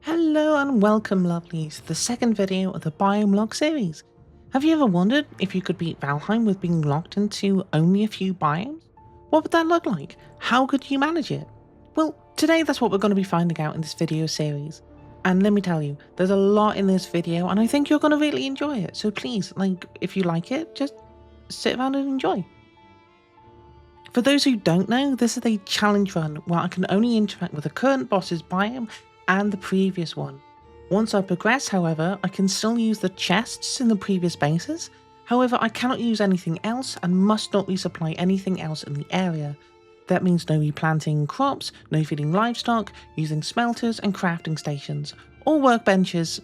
Hello and welcome lovelies to the second video of the Biome log series. Have you ever wondered if you could beat Valheim with being locked into only a few biomes? What would that look like? How could you manage it? Well, today that's what we're going to be finding out in this video series. And let me tell you, there's a lot in this video and I think you're going to really enjoy it. So please, if you like it, just sit around and enjoy. For those who don't know, this is a challenge run where I can only interact with the current boss's biome and the previous one. Once I progress, however, I can still use the chests in the previous bases. However, I cannot use anything else and must not resupply anything else in the area. That means no replanting crops, no feeding livestock, using smelters and crafting stations, or workbenches,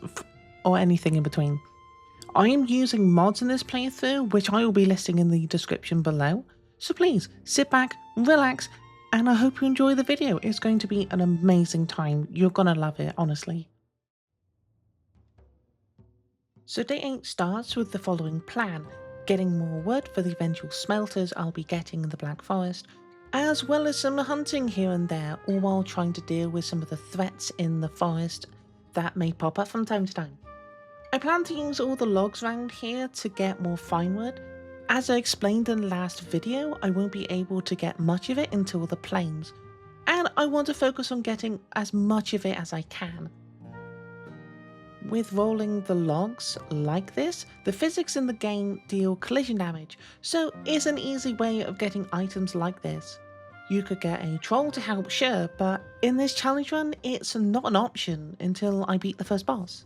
or anything in between. I am using mods in this playthrough, which I will be listing in the description below. So please, sit back, relax, and I hope you enjoy the video. It's going to be an amazing time. You're gonna love it, honestly. So day 8 starts with the following plan: getting more wood for the eventual smelters I'll be getting in the Black Forest, as well as some hunting here and there, all while trying to deal with some of the threats in the forest that may pop up from time to time. I plan to use all the logs around here to get more fine wood. As I explained in the last video, I won't be able to get much of it until the plains, and I want to focus on getting as much of it as I can. With rolling the logs like this, the physics in the game deal collision damage, so it's an easy way of getting items like this. You could get a troll to help, sure, but in this challenge run, it's not an option until I beat the first boss.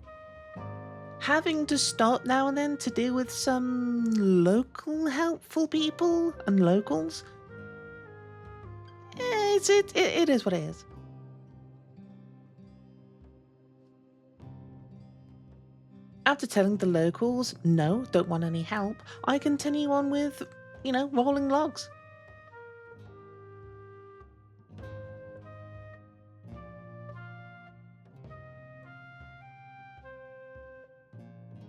Having to stop now and then to deal with some local helpful people and locals, it is what it is. After telling the locals no, don't want any help, I continue on with, rolling logs.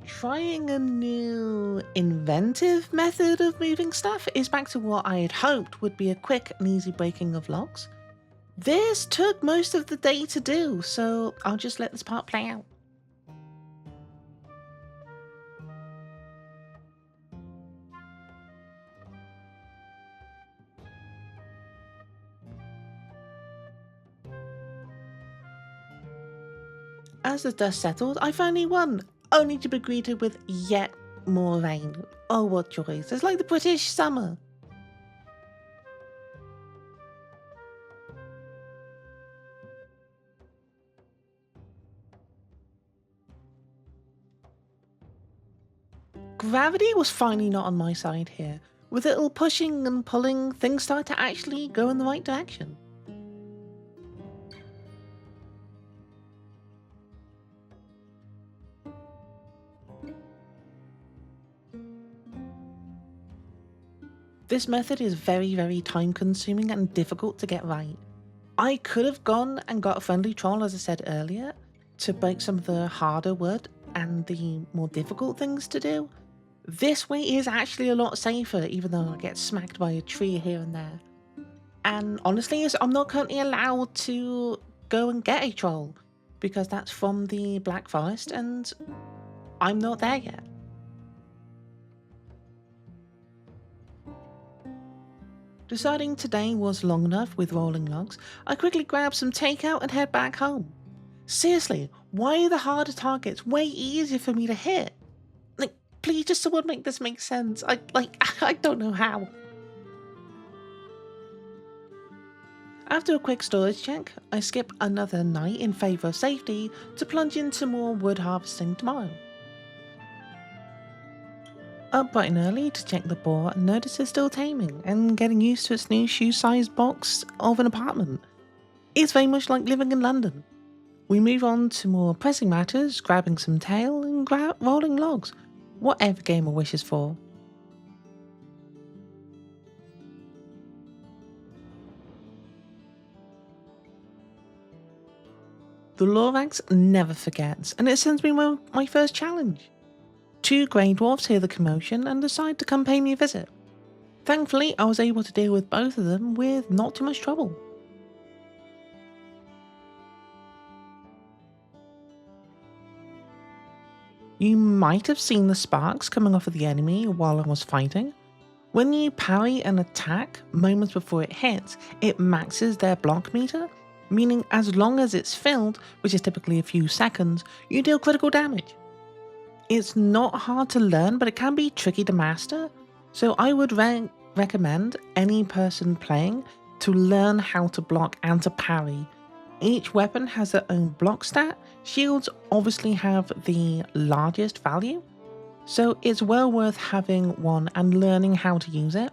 Trying a new inventive method of moving stuff is back to what I had hoped would be a quick and easy breaking of logs. This took most of the day to do, so I'll just let this part play out. As the dust settled, I finally won, only to be greeted with yet more rain. Oh, what joys. It's like the British summer. Gravity was finally not on my side here. With a little pushing and pulling, things started to actually go in the right direction. This method is very time consuming and difficult to get right. I could have gone and got a friendly troll, as I said earlier, to break some of the harder wood and the more difficult things to do. This way is actually a lot safer, even though I get smacked by a tree here and there. And honestly, I'm not currently allowed to go and get a troll, because that's from the Black Forest and I'm not there yet. Deciding today was long enough with rolling logs, I quickly grabbed some takeout and head back home. Seriously, why are the harder targets way easier for me to hit? Please, just someone make this make sense. I don't know how. After a quick storage check, I skip another night in favour of safety to plunge into more wood harvesting tomorrow. Up bright and early to check the boar and notice it's still taming and getting used to its new shoe-sized box of an apartment. It's very much like living in London. We move on to more pressing matters, grabbing some tail and rolling logs, whatever gamer wishes for. The Lorax never forgets, and it sends me my first challenge. 2 grey dwarfs hear the commotion and decide to come pay me a visit. Thankfully, I was able to deal with both of them with not too much trouble. You might have seen the sparks coming off of the enemy while I was fighting. When you parry an attack moments before it hits, it maxes their block meter, meaning as long as it's filled, which is typically a few seconds, you deal critical damage. It's not hard to learn, but it can be tricky to master, so I would recommend any person playing to learn how to block and to parry. Each weapon has their own block stat. Shields obviously have the largest value, so it's well worth having one and learning how to use it.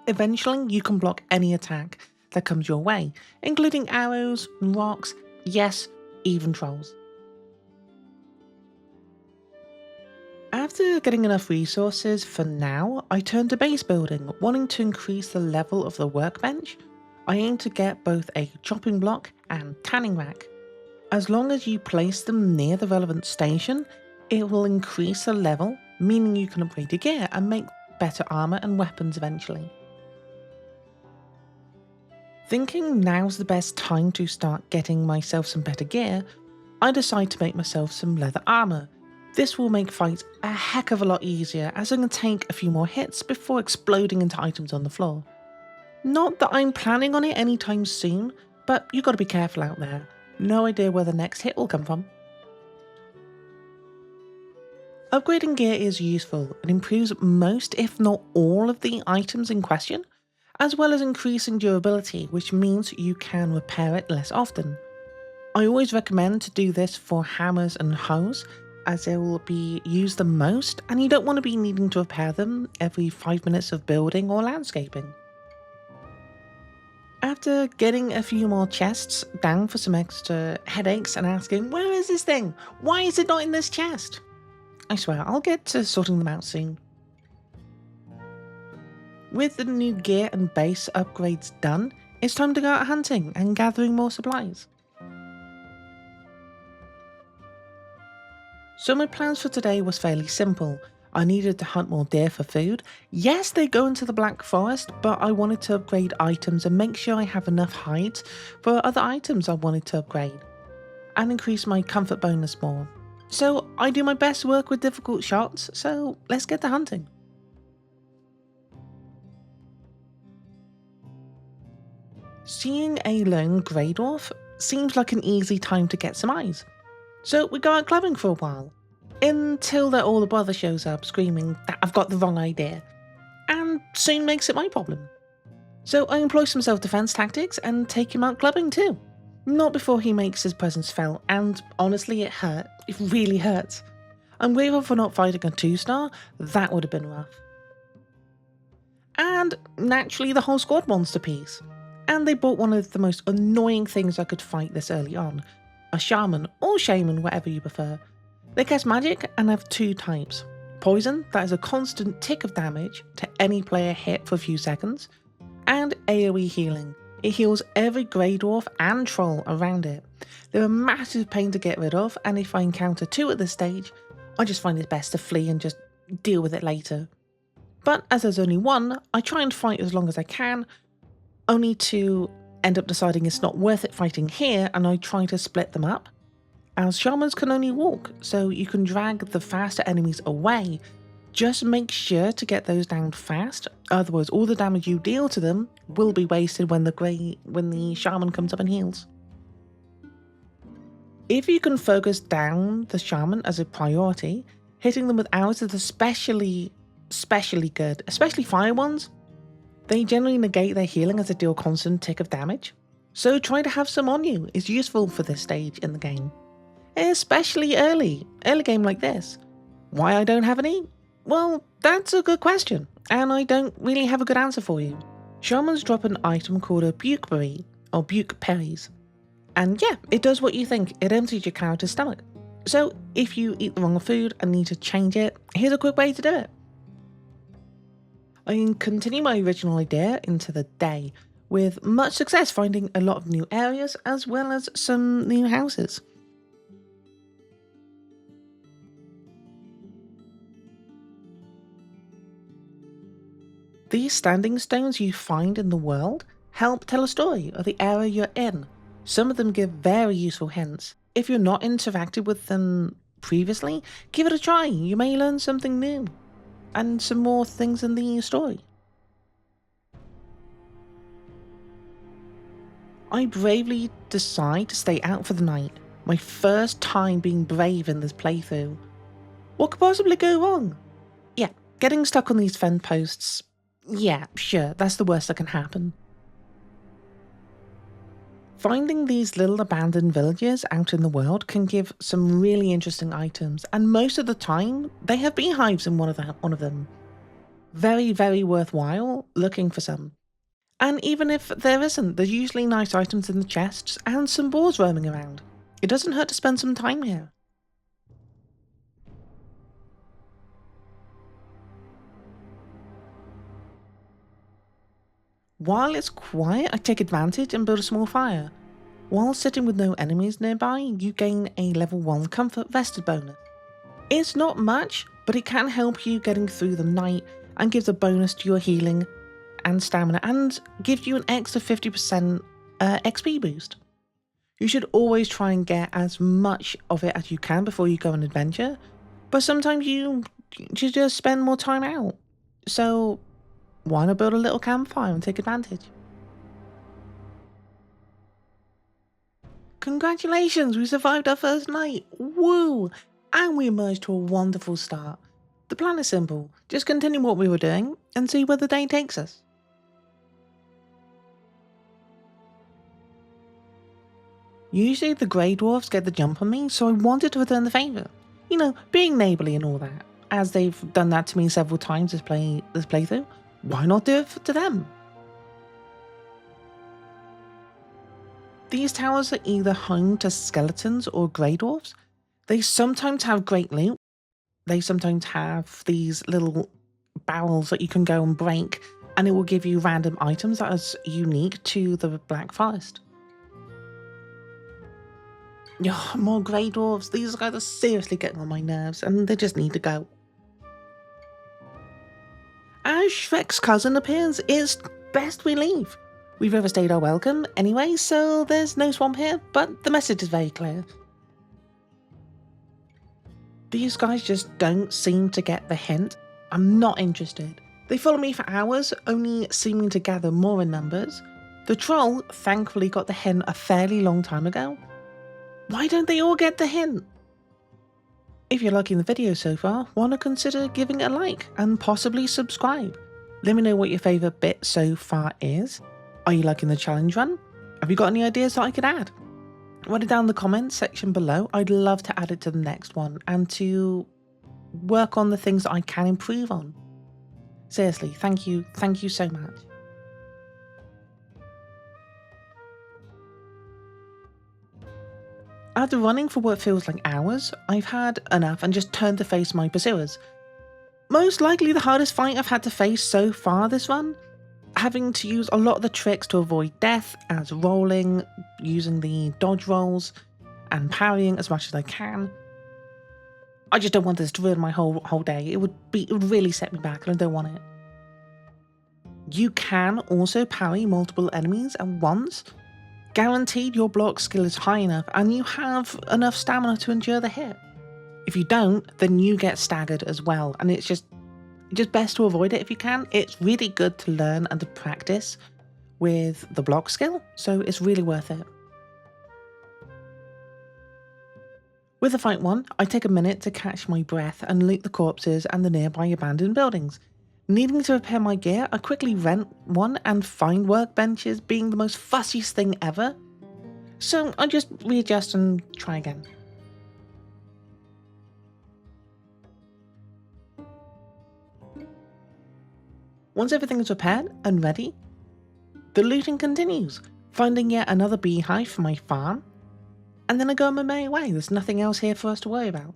Eventually, you can block any attack that comes your way, including arrows, rocks, yes, even trolls. After getting enough resources for now, I turned to base building, wanting to increase the level of the workbench. I aim to get both a chopping block and tanning rack. As long as you place them near the relevant station, it will increase the level, meaning you can upgrade your gear and make better armor and weapons eventually. Thinking now's the best time to start getting myself some better gear, I decide to make myself some leather armor. This will make fights a heck of a lot easier as I can take a few more hits before exploding into items on the floor. Not that I'm planning on it anytime soon, but you gotta be careful out there. No idea where the next hit will come from. Upgrading gear is useful. It improves most, if not all, of the items in question, as well as increasing durability, which means you can repair it less often. I always recommend to do this for hammers and hoes, as they will be used the most and you don't want to be needing to repair them every 5 minutes of building or landscaping. After getting a few more chests down for some extra headaches and asking, where is this thing? Why is it not in this chest? I swear, I'll get to sorting them out soon. With the new gear and base upgrades done, it's time to go out hunting and gathering more supplies. So my plans for today was fairly simple. I needed to hunt more deer for food. Yes, they go into the Black Forest, but I wanted to upgrade items and make sure I have enough hides for other items I wanted to upgrade, and increase my comfort bonus more. So I do my best work with difficult shots, so let's get to hunting. Seeing a lone grey dwarf seems like an easy time to get some eyes. So we go out clubbing for a while, until their older brother shows up screaming that I've got the wrong idea, and soon makes it my problem. So I employ some self-defense tactics and take him out clubbing too. Not before he makes his presence felt, and honestly it hurt. It really hurts. I'm grateful for not fighting a 2-star, that would have been rough. And naturally the whole squad wants to piece. And they bought one of the most annoying things I could fight this early on. A shaman, or shaman, whatever you prefer. They cast magic and have 2 types. Poison, that is a constant tick of damage to any player hit for a few seconds. And AoE healing. It heals every grey dwarf and troll around it. They're a massive pain to get rid of, and if I encounter 2 at this stage, I just find it best to flee and just deal with it later. But as there's only one, I try and fight as long as I can, only to end up deciding it's not worth it fighting here, and I try to split them up. As shamans can only walk, so you can drag the faster enemies away. Just make sure to get those down fast, otherwise all the damage you deal to them will be wasted when the shaman comes up and heals. If you can focus down the shaman as a priority, hitting them with arrows is especially good, especially fire ones. They generally negate their healing as they deal constant tick of damage, so try to have some on you is useful for this stage in the game. Especially early game like this. Why I don't have any? Well, that's a good question, and I don't really have a good answer for you. Shamans drop an item called a bukeberry, or buke berries. And yeah, it does what you think, it empties your character's stomach. So if you eat the wrong food and need to change it, here's a quick way to do it. I can continue my original idea into the day, with much success finding a lot of new areas as well as some new houses. These standing stones you find in the world help tell a story of the area you're in. Some of them give very useful hints. If you're not interacted with them previously, give it a try. You may learn something new and some more things in the story. I bravely decide to stay out for the night, my first time being brave in this playthrough. What could possibly go wrong? Yeah, getting stuck on these fence posts. Yeah, sure, that's the worst that can happen. Finding these little abandoned villages out in the world can give some really interesting items, and most of the time, they have beehives in one of them. Very, very worthwhile looking for some. And even if there isn't, there's usually nice items in the chests and some boars roaming around. It doesn't hurt to spend some time here. While it's quiet, I take advantage and build a small fire. While sitting with no enemies nearby, you gain a level 1 comfort vested bonus. It's not much, but it can help you getting through the night and gives a bonus to your healing and stamina and gives you an extra 50% XP boost. You should always try and get as much of it as you can before you go on an adventure, but sometimes you just spend more time out. So why not build a little campfire and take advantage? Congratulations, we survived our first night! Woo! And we emerged to a wonderful start. The plan is simple, just continue what we were doing and see where the day takes us. Usually the grey dwarfs get the jump on me, so I wanted to return the favour. You know, being neighbourly and all that. As they've done that to me several times this playthrough, why not do it to them? These towers are either home to skeletons or grey dwarfs. They sometimes have great loot. They sometimes have these little barrels that you can go and break, and it will give you random items that is unique to the Black Forest. Oh, more grey dwarfs. These guys are seriously getting on my nerves, and they just need to go. As Shrek's cousin appears, it's best we leave. We've overstayed our welcome anyway, so there's no swamp here, but the message is very clear. These guys just don't seem to get the hint. I'm not interested. They follow me for hours, only seeming to gather more in numbers. The troll thankfully got the hint a fairly long time ago. Why don't they all get the hint? If you're liking the video so far, why not consider giving it a like and possibly subscribe? Let me know what your favourite bit so far is. Are you liking the challenge run? Have you got any ideas that I could add? Write it down in the comments section below. I'd love to add it to the next one and to work on the things that I can improve on. Seriously, thank you so much. After running for what feels like hours, I've had enough and just turned to face my pursuers. Most likely the hardest fight I've had to face so far this run, having to use a lot of the tricks to avoid death, as rolling, using the dodge rolls, and parrying as much as I can. I just don't want this to ruin my whole day. It would really set me back, and I don't want it. You can also parry multiple enemies at once. Guaranteed your block skill is high enough and you have enough stamina to endure the hit. If you don't, then you get staggered as well, and it's just best to avoid it if you can. It's really good to learn and to practice with the block skill, so it's really worth it. With the fight one, I take a minute to catch my breath and loot the corpses and the nearby abandoned buildings. Needing to repair my gear, I quickly rent one and find workbenches being the most fussiest thing ever. So I just readjust and try again. Once everything is repaired and ready, the looting continues, finding yet another beehive for my farm, and then I go on my merry way. There's nothing else here for us to worry about.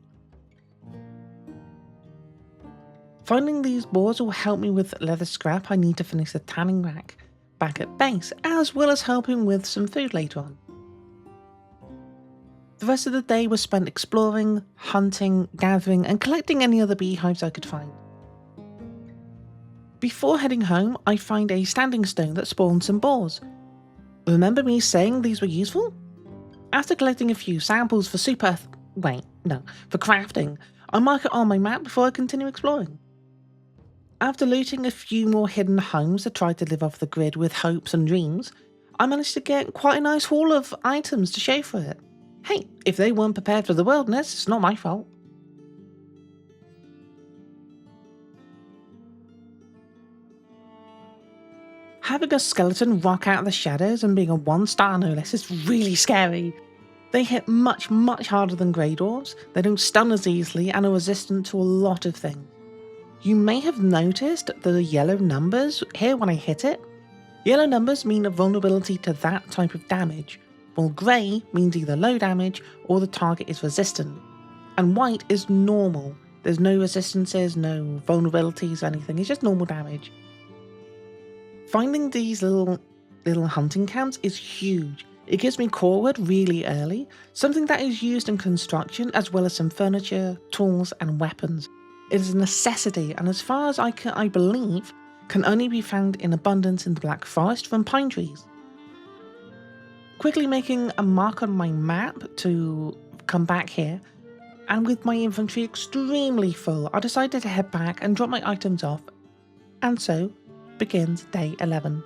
Finding these boards will help me with leather scrap I need to finish the tanning rack back at base, as well as helping with some food later on. The rest of the day was spent exploring, hunting, gathering, and collecting any other beehives I could find. Before heading home, I find a standing stone that spawns some boars. Remember me saying these were useful? After collecting a few samples for super Wait, no, for crafting. I mark it on my map before I continue exploring. After looting a few more hidden homes that tried to live off the grid with hopes and dreams, I managed to get quite a nice haul of items to show for it. Hey, if they weren't prepared for the wilderness, it's not my fault. Having a skeleton rock out of the shadows and being a 1-star no less is really scary. They hit much harder than grey dwarves, they don't stun as easily and are resistant to a lot of things. You may have noticed the yellow numbers here when I hit it. Yellow numbers mean a vulnerability to that type of damage, while grey means either low damage or the target is resistant. And white is normal. There's no resistances, no vulnerabilities, anything, it's just normal damage. Finding these little hunting camps is huge. It gives me core wood really early, something that is used in construction as well as some furniture, tools and weapons. It is a necessity and as far as I believe, can only be found in abundance in the Black Forest from pine trees. Quickly making a mark on my map to come back here, and with my inventory extremely full, I decided to head back and drop my items off, and so begins day 11.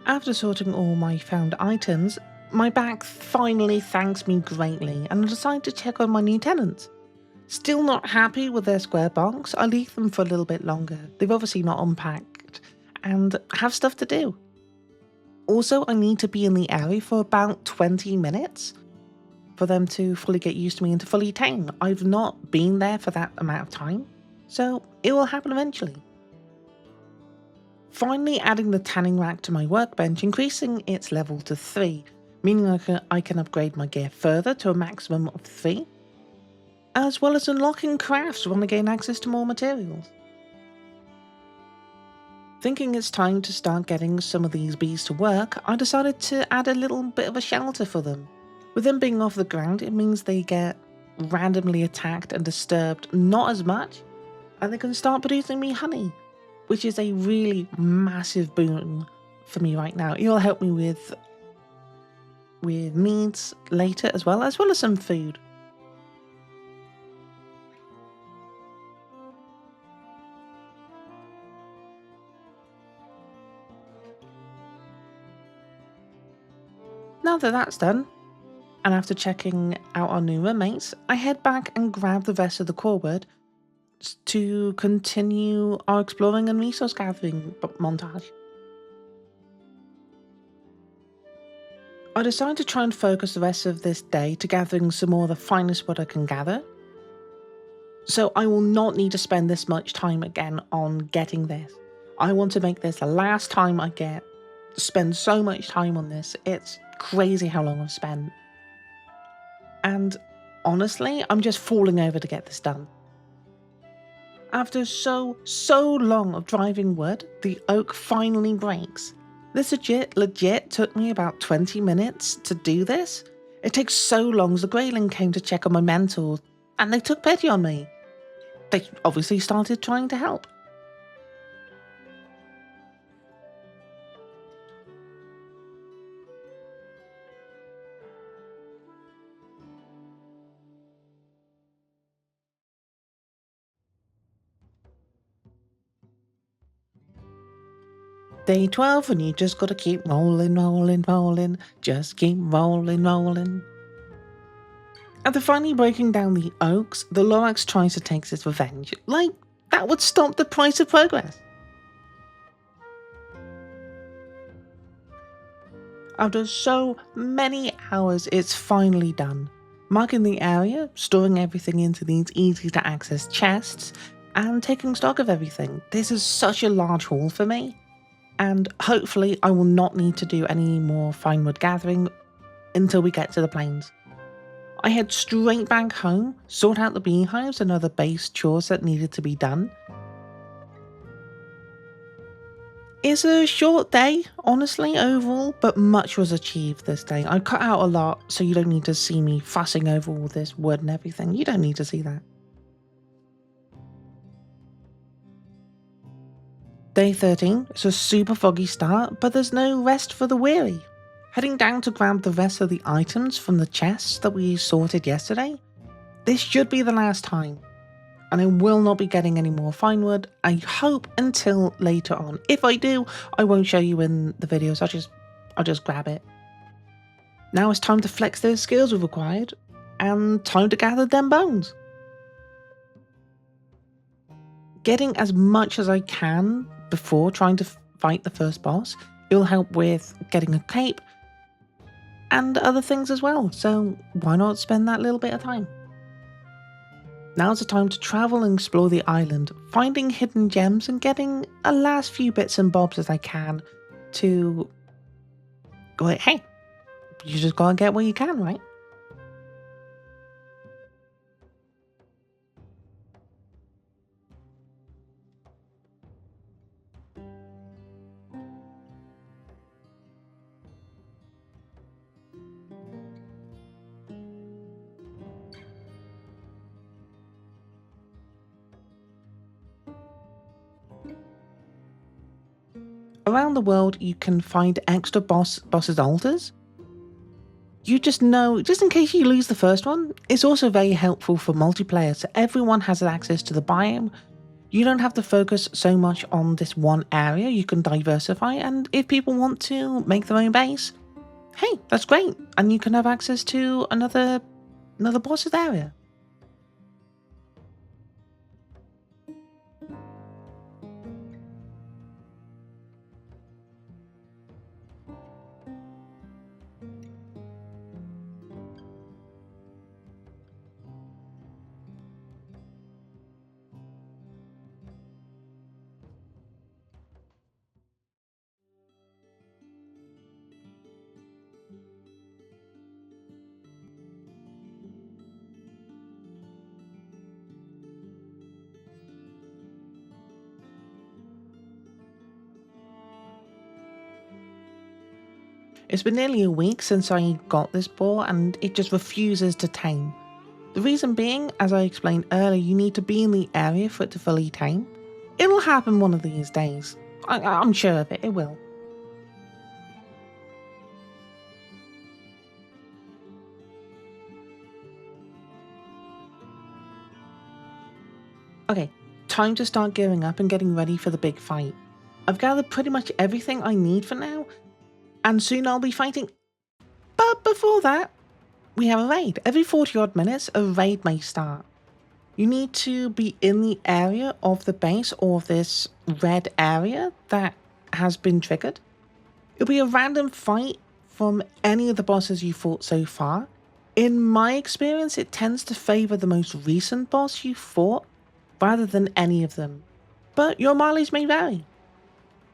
After sorting all my found items, my back finally thanks me greatly and I decide to check on my new tenants. Still not happy with their square box, I leave them for a little bit longer. They've obviously not unpacked and have stuff to do. Also, I need to be in the area for about 20 minutes for them to fully get used to me and to fully tame. I've not been there for that amount of time, so it will happen eventually. Finally adding the tanning rack to my workbench, increasing its level to 3, meaning I can upgrade my gear further to a maximum of 3, as well as unlocking crafts when I gain access to more materials. Thinking it's time to start getting some of these bees to work, I decided to add a little bit of a shelter for them. With them being off the ground, it means they get randomly attacked and disturbed not as much, and they can start producing me honey, which is a really massive boon for me right now. It'll help me with needs later as well as some food. Now that that's done, and after checking out our new roommates, I head back and grab the rest of the core wood to continue our exploring and resource gathering montage. I decided to try and focus the rest of this day to gathering some more of the finest wood I can gather, so I will not need to spend this much time again on getting this. I want to make this the last time I spend so much time on this. It's crazy how long I've spent. And honestly, I'm just falling over to get this done. After so long of driving wood, the oak finally breaks. This legit took me about 20 minutes to do this. It takes so long as the Greyling came to check on my mentor, and they took pity on me. They obviously started trying to help. Day 12 and you just gotta keep rolling, just keep rolling. After finally breaking down the oaks, the Lorax tries to take its revenge. Like, that would stop the price of progress. After so many hours, it's finally done. Marking the area, storing everything into these easy to access chests, and taking stock of everything. This is such a large haul for me, and hopefully I will not need to do any more fine wood gathering until we get to the plains. I head straight back home, sort out the beehives and other base chores that needed to be done. It's a short day, honestly, overall, but much was achieved this day. I cut out a lot, so you don't need to see me fussing over all this wood and everything. You don't need to see that. Day 13 is a super foggy start, but there's no rest for the weary. Heading down to grab the rest of the items from the chests that we sorted yesterday. This should be the last time, and I will not be getting any more fine wood, I hope, until later on. If I do, I won't show you in the videos, I'll just grab it. Now it's time to flex those skills we've acquired, and time to gather them bones. Getting as much as I can before trying to fight the first boss, it will help with getting a cape and other things as well, so why not spend that little bit of time? Now's the time to travel and explore the island, finding hidden gems and getting a last few bits and bobs as I can to go, hey, you just gotta get what you can, right? Around the world, you can find extra bosses' altars. You just know, just in case you lose the first one, it's also very helpful for multiplayer, so everyone has access to the biome. You don't have to focus so much on this one area, you can diversify, and if people want to make their own base, hey, that's great, and you can have access to another boss's area. It's been nearly a week since I got this boar and it just refuses to tame. The reason being, as I explained earlier, you need to be in the area for it to fully tame. It'll happen one of these days. I'm sure of it, it will. Okay, time to start gearing up and getting ready for the big fight. I've gathered pretty much everything I need for now, and soon I'll be fighting. But before that, we have a raid. Every 40 odd minutes, a raid may start. You need to be in the area of the base or this red area that has been triggered. It'll be a random fight from any of the bosses you fought so far. In my experience, it tends to favour the most recent boss you fought rather than any of them, but your mileage may vary.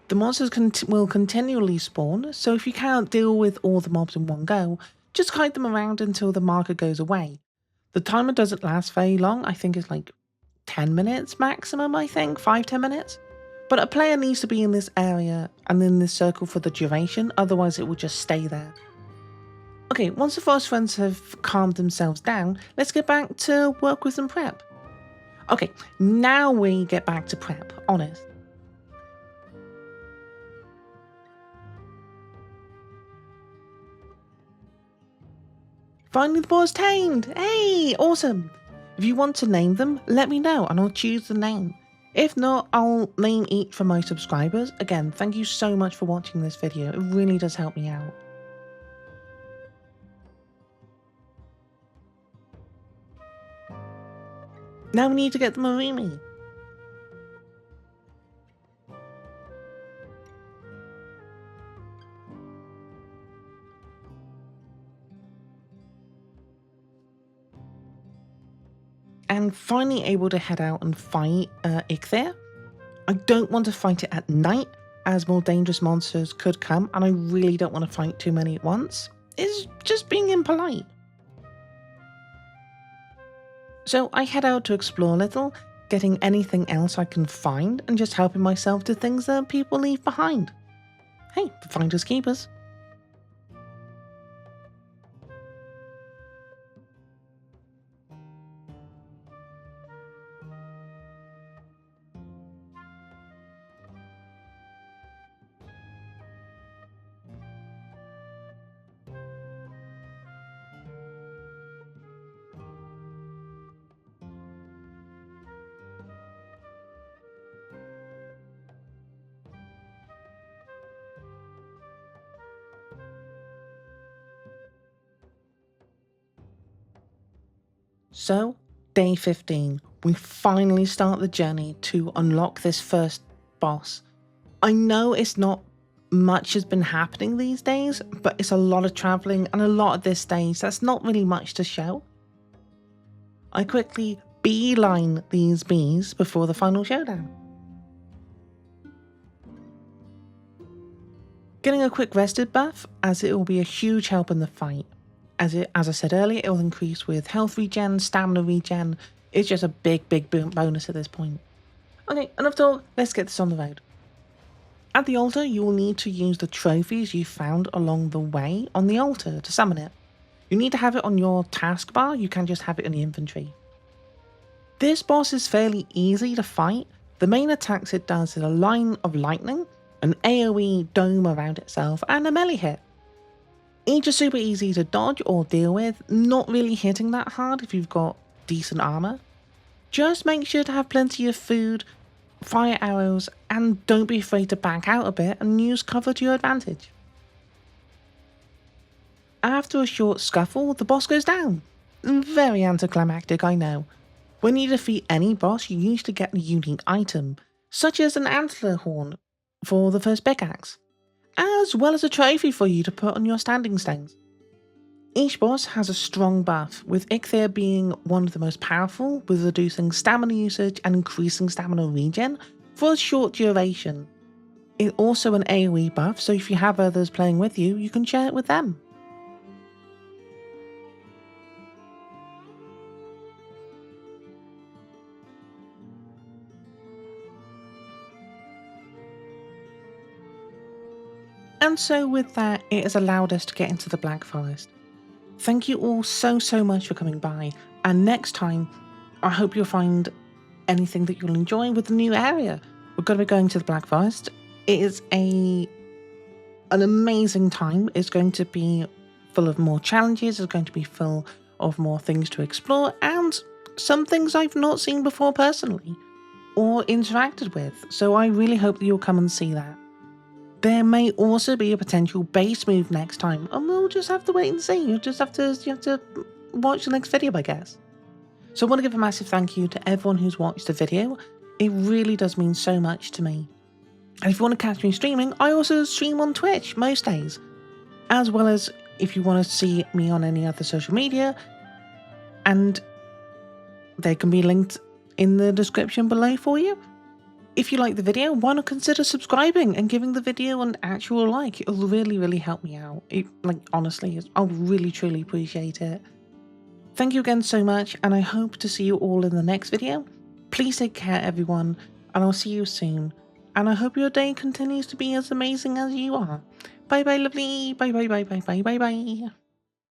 The monsters will continually spawn, so if you can't deal with all the mobs in one go, just hide them around until the marker goes away. The timer doesn't last very long, I think it's like 10 minutes maximum, 5-10 minutes. But a player needs to be in this area and in this circle for the duration, otherwise it will just stay there. Okay, once the forest friends have calmed themselves down, let's get back to work with some prep. Okay, now we get back to prep, honest. Finally the boar's tamed! Hey, awesome! If you want to name them, let me know and I'll choose the name. If not, I'll name each for my subscribers. Again, thank you so much for watching this video, it really does help me out. Now we need to get the Marimi. And finally able to head out and fight Ichthyr. I don't want to fight it at night, as more dangerous monsters could come, and I really don't want to fight too many at once. It's just being impolite. So I head out to explore a little, getting anything else I can find, and just helping myself to things that people leave behind. Hey, finders keepers. So, day 15, we finally start the journey to unlock this first boss. I know it's not much has been happening these days, but it's a lot of travelling and a lot of this stage that's not really much to show. I quickly beeline these bees before the final showdown. Getting a quick rested buff, as it will be a huge help in the fight. As I said earlier, it will increase with health regen, stamina regen. It's just a big bonus at this point. Okay, enough talk, let's get this on the road. At the altar, you will need to use the trophies you found along the way on the altar to summon it. You need to have it on your taskbar, you can't just have it in the inventory. This boss is fairly easy to fight. The main attacks it does is a line of lightning, an AoE dome around itself, and a melee hit. Each are super easy to dodge or deal with, not really hitting that hard if you've got decent armor. Just make sure to have plenty of food, fire arrows, and don't be afraid to back out a bit and use cover to your advantage. After a short scuffle, the boss goes down. Very anticlimactic, I know. When you defeat any boss, you usually get a unique item, such as an antler horn for the first pickaxe, as well as a trophy for you to put on your standing stones. Each boss has a strong buff, with Ichthir being one of the most powerful, with reducing stamina usage and increasing stamina regen for a short duration. It's also an AoE buff, so if you have others playing with you, you can share it with them. And so with that, it has allowed us to get into the Black Forest. Thank you all so much for coming by, and next time, I hope you'll find anything that you'll enjoy with the new area. We're going to be going to the Black Forest. It is an amazing time. It's going to be full of more challenges, it's going to be full of more things to explore, and some things I've not seen before personally, or interacted with, so I really hope that you'll come and see that. There may also be a potential base move next time, and we'll just have to wait and see. You have to watch the next video, I guess. So I want to give a massive thank you to everyone who's watched the video. It really does mean so much to me. And if you want to catch me streaming, I also stream on Twitch most days, as well as if you want to see me on any other social media, and they can be linked in the description below for you. If you like the video, why not consider subscribing and giving the video an actual like? It'll really help me out. Honestly, I'll really truly appreciate it. Thank you again so much, and I hope to see you all in the next video. Please take care, everyone, and I'll see you soon. And I hope your day continues to be as amazing as you are. Bye lovely. Bye.